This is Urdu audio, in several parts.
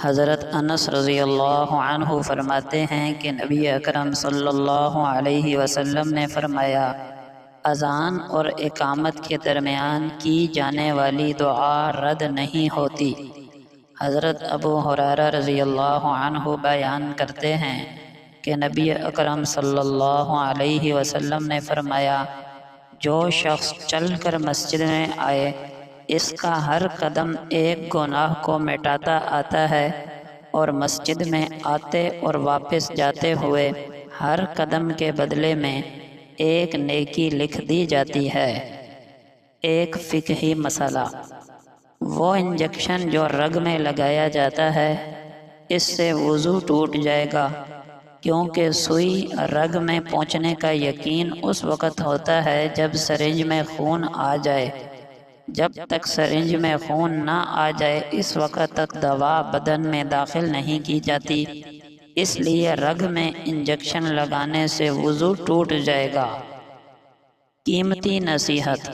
حضرت انس رضی اللہ عنہ فرماتے ہیں کہ نبی اکرم صلی اللہ علیہ وسلم نے فرمایا، اذان اور اقامت کے درمیان کی جانے والی دعا رد نہیں ہوتی۔ حضرت ابو ہریرہ رضی اللہ عنہ بیان کرتے ہیں کہ نبی اکرم صلی اللہ علیہ وسلم نے فرمایا، جو شخص چل کر مسجد میں آئے، اس کا ہر قدم ایک گناہ کو مٹاتا آتا ہے، اور مسجد میں آتے اور واپس جاتے ہوئے ہر قدم کے بدلے میں ایک نیکی لکھ دی جاتی ہے۔ ایک فقہی مسئلہ، وہ انجیکشن جو رگ میں لگایا جاتا ہے، اس سے وضو ٹوٹ جائے گا، کیونکہ سوئی رگ میں پہنچنے کا یقین اس وقت ہوتا ہے جب سرنج میں خون آ جائے۔ جب تک سرنج میں خون نہ آ جائے اس وقت تک دوا بدن میں داخل نہیں کی جاتی، اس لیے رگ میں انجیکشن لگانے سے وضو ٹوٹ جائے گا۔ قیمتی نصیحت،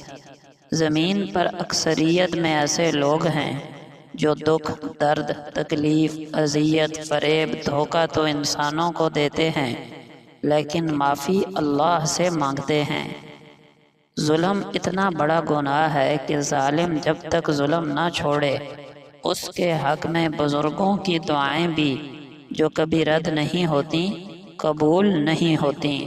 زمین پر اکثریت میں ایسے لوگ ہیں جو دکھ، درد، تکلیف، اذیت، فریب، دھوکہ تو انسانوں کو دیتے ہیں، لیکن معافی اللہ سے مانگتے ہیں۔ ظلم اتنا بڑا گناہ ہے کہ ظالم جب تک ظلم نہ چھوڑے، اس کے حق میں بزرگوں کی دعائیں بھی جو کبھی رد نہیں ہوتیں، قبول نہیں ہوتیں۔